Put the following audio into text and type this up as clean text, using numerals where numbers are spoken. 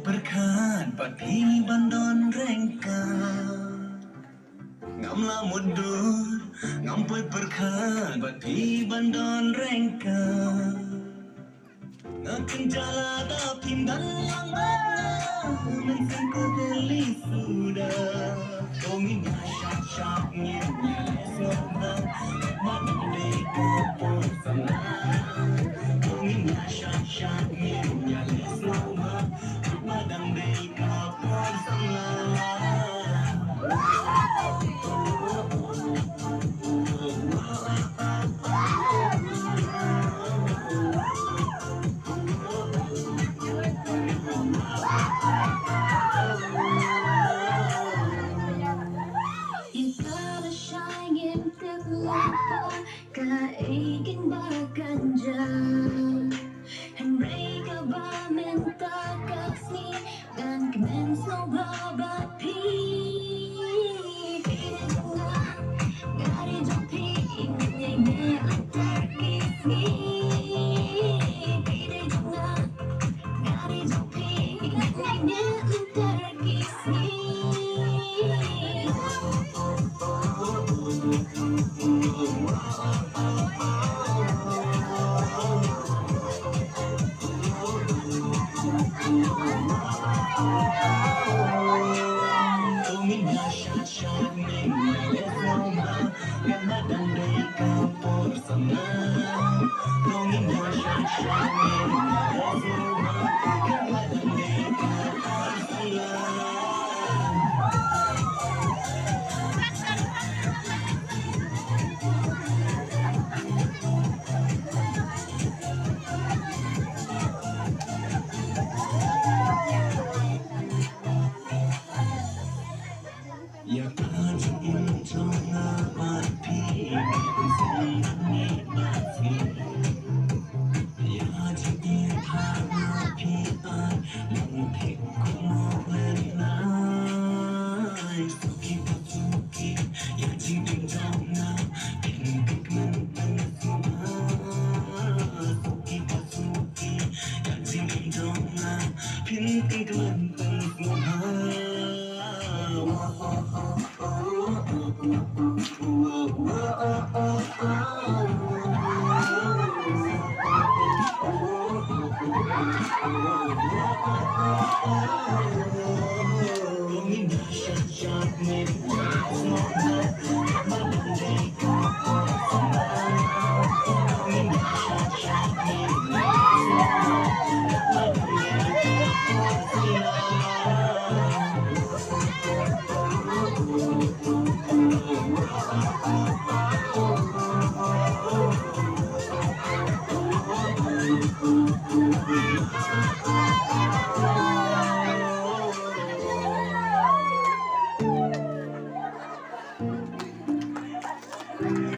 berkhat pati bandon rengka ngam la mudur ngam poi berkhat pati bandon rengka ngakin jala da pindan lama mensan ko deli sudah dongin syak syak nyanya lesona madam de ko pon sana dongin syak syak nyanya lesona madam de ko pon sana Kaigin baganja Henry ka ba menta kasni Dan kemen sobra bapi Gari jopi Ingin antar kisni Pide juna Gari jopi Ingin antar kisni